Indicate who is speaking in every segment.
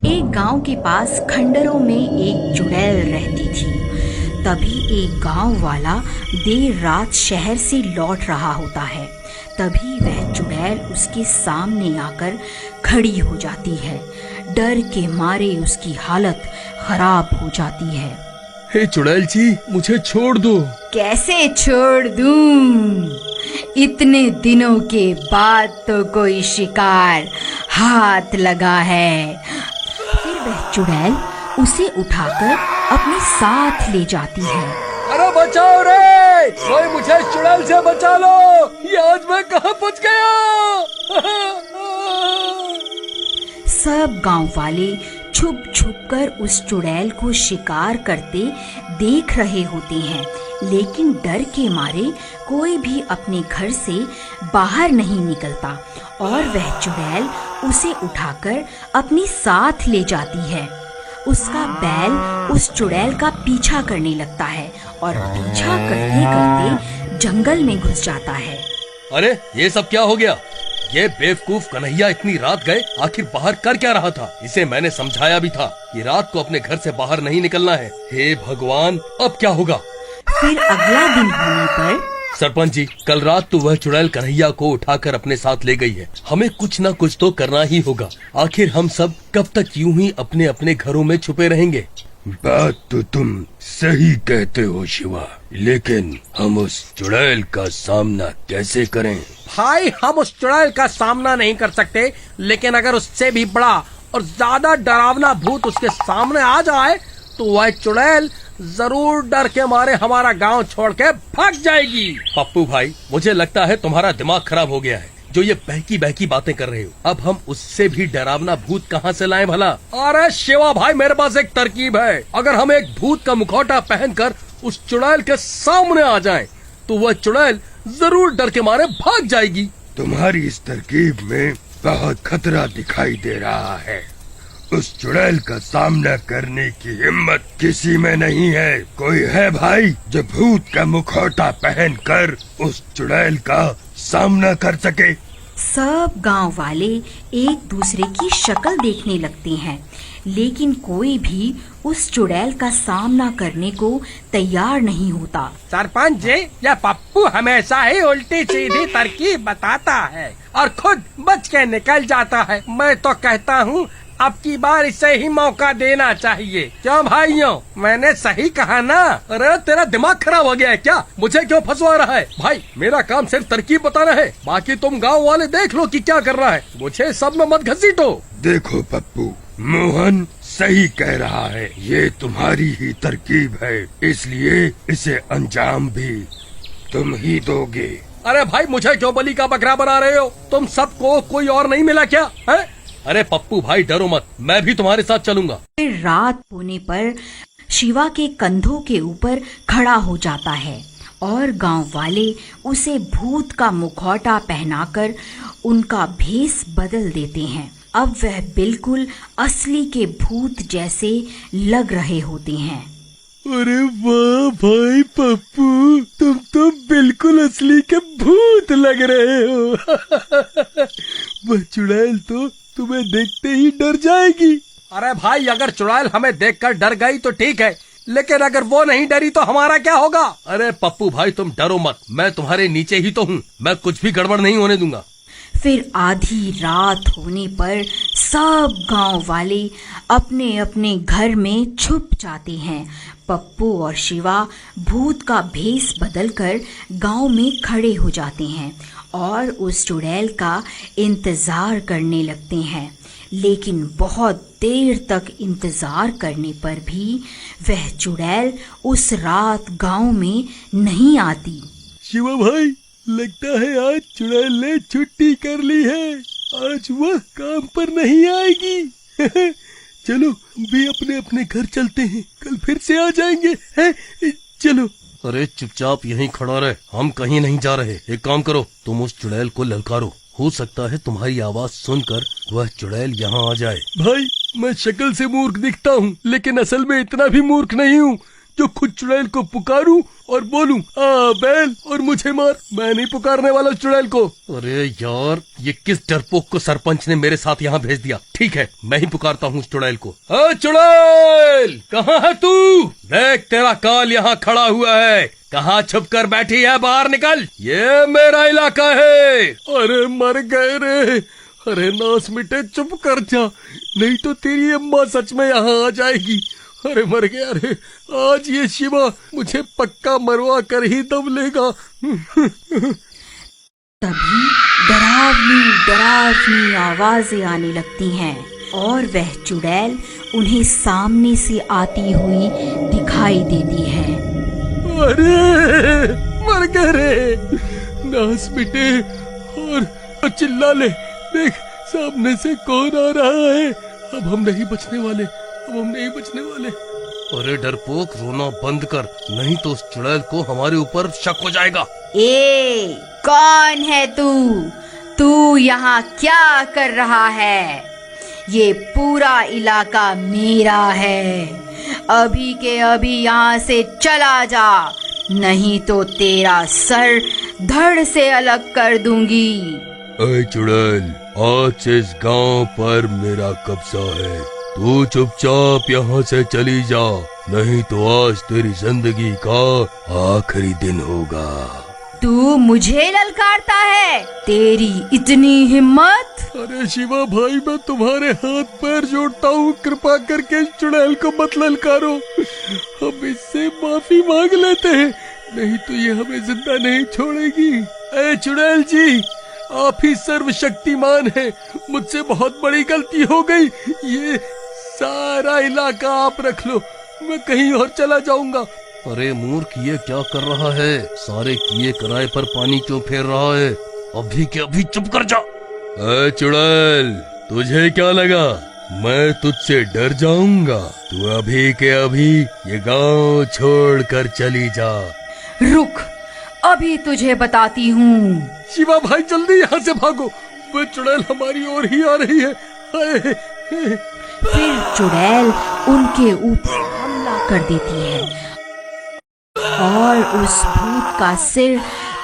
Speaker 1: एक गांव के पास खंडरों में एक चुड़ैल रहती थी। तभी एक गांव वाला देर रात शहर से लौट रहा होता है। तभी वह चुड़ैल उसके सामने आकर खड़ी हो जाती है। डर के मारे उसकी हालत खराब हो जाती है।
Speaker 2: हे चुड़ैल जी, मुझे छोड़ दो।
Speaker 1: कैसे छोड़ दूं? इतने दिनों के बाद तो कोई शिकार हाथ लगा है। फिर वह चुड़ैल उसे उठाकर अपने साथ ले जाती है।
Speaker 2: अरे बचाओ रे, कोई मुझे चुड़ैल से बचा लो। ये आज मैं कहाँ पहुँच गया?
Speaker 1: सब गांव वाले छुप छुप कर उस चुड़ैल को शिकार करते देख रहे होते हैं, लेकिन डर के मारे कोई भी अपने घर से बाहर नहीं निकलता और वह चुड़ैल उसे उठाकर अपने साथ ले जाती है। उसका बैल उस चुड़ैल का पीछा करने लगता है और पीछा करते करते जंगल में घुस जाता है।
Speaker 2: अरे ये सब क्या हो गया? ये बेवकूफ कन्हैया इतनी रात गए, आखिर बाहर कर क्या रहा था? इसे मैंने समझाया भी था कि रात को अपने घर से बाहर नहीं निकलना है। हे भगवान, अब क्या होगा?
Speaker 1: फिर अगला दिन होने पर
Speaker 2: सरपंच जी, कल रात तो वह चुड़ैल कन्हैया को उठाकर अपने साथ ले गई है। हमें कुछ न कुछ तो करना ही होगा। आखिर हम सब कब तक यूं ही अपने अपने घरों में छुपे रहेंगे?
Speaker 3: बात तो तुम सही कहते हो शिवा, लेकिन हम उस चुड़ैल का सामना कैसे करें?
Speaker 4: भाई, हम उस चुड़ैल का सामना नहीं कर सकते, लेकिन अगर उससे भी बड़ा और ज्यादा डरावना भूत उसके सामने आ जाए तो वह चुड़ैल जरूर डर के मारे हमारा गांव छोड़ के भाग जाएगी।
Speaker 2: पप्पू भाई, मुझे लगता है तुम्हारा दिमाग खराब हो गया है जो ये बहकी बहकी बातें कर रहे हो। अब हम उससे भी डरावना भूत कहाँ से लाएं भला?
Speaker 4: अरे शिवा भाई, मेरे पास एक तरकीब है। अगर हम एक भूत का मुखौटा पहनकर उस चुड़ैल के सामने आ जाएं, तो वह चुड़ैल जरूर डर के मारे भाग जाएगी।
Speaker 3: तुम्हारी इस तरकीब में बहुत खतरा दिखाई दे रहा है। उस चुड़ैल का सामना करने की हिम्मत किसी में नहीं है। कोई है भाई जो भूत का मुखौटा पहनकर उस चुड़ैल का सामना कर सके?
Speaker 1: सब गांव वाले एक दूसरे की शक्ल देखने लगते हैं, लेकिन कोई भी उस चुड़ैल का सामना करने को तैयार नहीं होता।
Speaker 4: सरपंच जी, यह पप्पू हमेशा ही उल्टी सीधी तरकीब बताता है और खुद बच के निकल जाता है। मैं तो कहता हूँ अब की बार इसे ही मौका देना चाहिए। क्यों भाइयों, मैंने सही कहा ना?
Speaker 2: अरे तेरा दिमाग खराब हो गया है क्या? मुझे क्यों फंसवा रहा है? भाई, मेरा काम सिर्फ तरकीब बताना है, बाकी तुम गांव वाले देख लो कि क्या कर रहा है। मुझे सब में मत घसीटो।
Speaker 3: देखो पप्पू, मोहन सही कह रहा है। ये तुम्हारी ही तरकीब है, इसलिए इसे अंजाम भी तुम ही दोगे।
Speaker 2: अरे भाई, मुझे क्यों बलि का बकरा बना रहे हो? तुम सबको कोई और नहीं मिला क्या है? अरे पप्पू भाई, डरो मत, मैं भी तुम्हारे साथ चलूंगा।
Speaker 1: फिर रात होने पर शिवा के कंधों के ऊपर खड़ा हो जाता है और गांव वाले उसे भूत का मुखौटा पहनाकर उनका भेष बदल देते हैं। अब वह बिल्कुल असली के भूत जैसे लग रहे होते हैं।
Speaker 3: अरे वाह भाई पप्पू, तुम तो बिल्कुल असली के भूत लग रहे हो। वह चुड़ैल तो तुम्हें देखते ही डर जाएगी।
Speaker 4: अरे भाई, अगर चुड़ैल हमें देखकर डर गई तो ठीक है, लेकिन अगर वो नहीं डरी तो हमारा क्या होगा?
Speaker 2: अरे पप्पू भाई, तुम डरो मत, मैं तुम्हारे नीचे ही तो हूँ। मैं कुछ भी गड़बड़ नहीं होने दूंगा।
Speaker 1: फिर आधी रात होने पर सब गांव वाले अपने अपने घर में छुप जाते हैं। पप्पू और शिवा भूत का भेष बदलकर गांव में खड़े हो जाते हैं और उस चुड़ैल का इंतजार करने लगते हैं। लेकिन बहुत देर तक इंतजार करने पर भी वह चुड़ैल उस रात गांव में नहीं आती।
Speaker 3: शिवा भाई, लगता है आज चुड़ैल ने छुट्टी कर ली है। आज वह काम पर नहीं आएगी। चलो भी अपने अपने घर चलते हैं, कल फिर से आ जाएंगे। हैं? चलो।
Speaker 2: अरे चुपचाप यहीं खड़ा रहे, हम कहीं नहीं जा रहे। एक काम करो, तुम उस चुड़ैल को ललकारो। हो सकता है तुम्हारी आवाज सुनकर वह चुड़ैल यहाँ आ जाए।
Speaker 3: भाई, मैं शक्ल से मूर्ख दिखता हूँ, लेकिन असल में इतना भी मूर्ख नहीं हूँ।
Speaker 2: जो खुद चुड़ैल को पुकारूं और बोलूं आ बैल और मुझे मार। मैं नहीं पुकारने वाला चुड़ैल को। अरे यार, ये किस डरपोक को सरपंच ने मेरे साथ यहाँ भेज दिया। ठीक है, मैं ही पुकारता हूँ चुड़ैल को। चुड़ैल, कहाँ है तू? देख, तेरा काल यहाँ खड़ा हुआ है। कहाँ छुप कर बैठी है? बाहर निकल, ये मेरा इलाका है। अरे मर गए रे। अरे नास मिटे, चुप कर जा, नहीं तो तेरी अम्मा सच में यहाँ आ जाएगी। अरे मर गया रे, आज ये शिवा मुझे पक्का मरवा कर ही दम लेगा।
Speaker 1: तभी डरावनी डरावनी आवाजें आने लगती हैं और वह चुड़ैल उन्हें सामने से आती हुई दिखाई देती है।
Speaker 2: अरे मर गए रे, नास मिटे, और चिल्ला ले, देख सामने से कौन आ रहा है। अब हम नहीं बचने वाले, अब हम नहीं बचने वाले। अरे डरपोक, रोना बंद कर, नहीं तो उस चुड़ैल को हमारे ऊपर शक हो जाएगा।
Speaker 1: ए, कौन है तू? तू यहाँ क्या कर रहा है? ये पूरा इलाका मेरा है। अभी के अभी यहाँ से चला जा, नहीं तो तेरा सर धड़ से अलग कर दूंगी।
Speaker 3: अरे चुड़ैल, आज से इस गांव पर मेरा कब्जा है। तू चुपचाप यहाँ से चली जा, नहीं तो आज तेरी जिंदगी का आखिरी दिन होगा।
Speaker 1: तू मुझे ललकारता है? तेरी इतनी हिम्मत?
Speaker 2: अरे शिवा भाई, मैं तुम्हारे हाथ पैर जोड़ता हूँ, कृपा करके इस चुड़ैल को मत ललकारो। हम इससे माफी मांग लेते हैं, नहीं तो ये हमें जिंदा नहीं छोड़ेगी। ए चुड़ैल जी, आप ही सर्वशक्तिमान हैं, मुझसे बहुत बड़ी गलती हो गई। ये सारा इलाका आप रख लो, मैं कहीं और चला जाऊंगा। अरे मूर्ख, ये क्या कर रहा है? सारे किए कराए पर पानी क्यों फेर रहा है? अभी के अभी चुप कर जा।
Speaker 3: चुड़ैल, तुझे क्या लगा मैं तुझसे डर जाऊंगा? तू अभी के अभी ये गांव छोड़कर चली जा।
Speaker 1: रुक, अभी तुझे बताती हूँ।
Speaker 2: शिवा भाई, जल्दी यहाँ से भागो, वो चुड़ैल हमारी ओर ही आ रही है।
Speaker 1: फिर चुड़ैल उनके ऊपर हमला कर देती है और उस भूत का सिर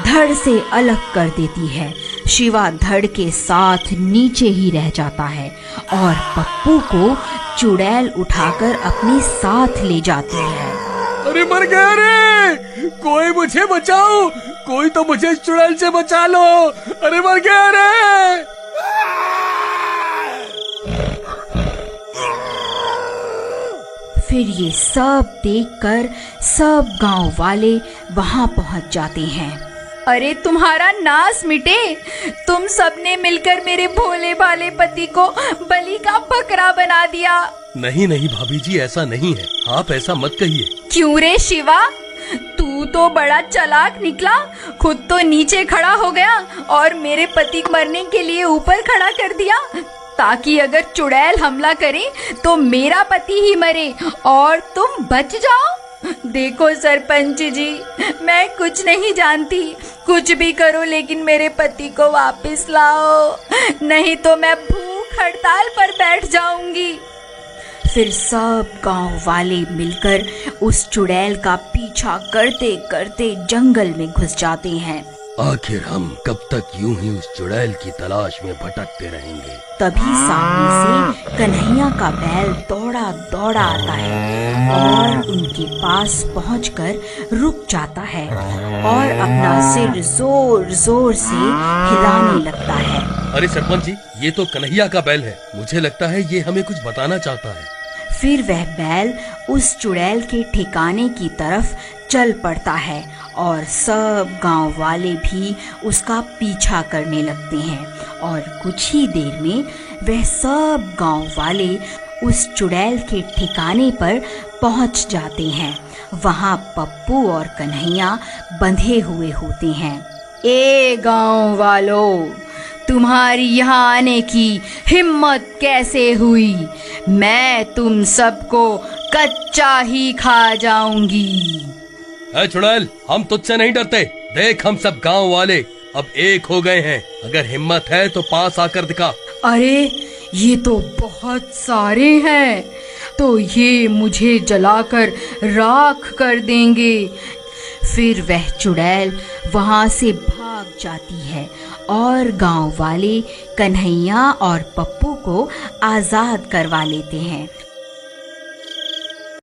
Speaker 1: धड़ से अलग कर देती है। शिवा धड़ के साथ नीचे ही रह जाता है और पप्पू को चुड़ैल उठाकर अपने साथ ले जाती है।
Speaker 2: अरे मर गया रे, कोई मुझे बचाओ, कोई तो मुझे चुड़ैल से बचा लो। अरे मर गया रे।
Speaker 1: फिर ये सब देखकर सब गांव वाले वहां पहुंच जाते हैं। अरे तुम्हारा नाश मिटे, तुम सबने मिलकर मेरे भोले भाले पति को बलि का बकरा बना दिया।
Speaker 2: नहीं नहीं भाभी जी, ऐसा नहीं है, आप ऐसा मत कहिए।
Speaker 1: क्यों रे शिवा, तू तो बड़ा चालाक निकला, खुद तो नीचे खड़ा हो गया और मेरे पति को मरने के लिए ऊपर खड़ा कर दिया, ताकि अगर चुड़ैल हमला करे तो मेरा पति ही मरे और तुम बच जाओ। देखो सरपंच जी, मैं कुछ नहीं जानती, कुछ भी करो लेकिन मेरे पति को वापस लाओ, नहीं तो मैं भूख हड़ताल पर बैठ जाऊंगी। फिर सब गांव वाले मिलकर उस चुड़ैल का पीछा करते करते जंगल में घुस जाते हैं।
Speaker 3: आखिर हम कब तक यूं ही उस चुड़ैल की तलाश में भटकते रहेंगे?
Speaker 1: तभी सामने से कन्हैया का बैल दौड़ा दौड़ा आता है और उनके पास पहुंचकर रुक जाता है और अपना सिर जोर जोर से हिलाने लगता है।
Speaker 2: अरे सरपंच जी, ये तो कन्हैया का बैल है, मुझे लगता है ये हमें कुछ बताना चाहता है।
Speaker 1: फिर वह बैल उस चुड़ैल के ठिकाने की तरफ चल पड़ता है और सब गांव वाले भी उसका पीछा करने लगते हैं और कुछ ही देर में वह सब गांव वाले उस चुड़ैल के ठिकाने पर पहुंच जाते हैं। वहां पप्पू और कन्हैया बंधे हुए होते हैं। ए गांव वालों, तुम्हारी यहाँ आने की हिम्मत कैसे हुई? मैं तुम सबको कच्चा ही खा जाऊंगी।
Speaker 2: है चुड़ैल, हम तुझसे नहीं डरते। देख, हम सब गांव वाले अब एक हो गए हैं, अगर हिम्मत है तो पास आकर दिखा।
Speaker 1: अरे ये तो बहुत सारे हैं, तो ये मुझे जलाकर राख कर देंगे। फिर वह चुड़ैल वहां से भाग जाती है और गांव वाले कन्हैया और पप्पू को आजाद करवा लेते हैं।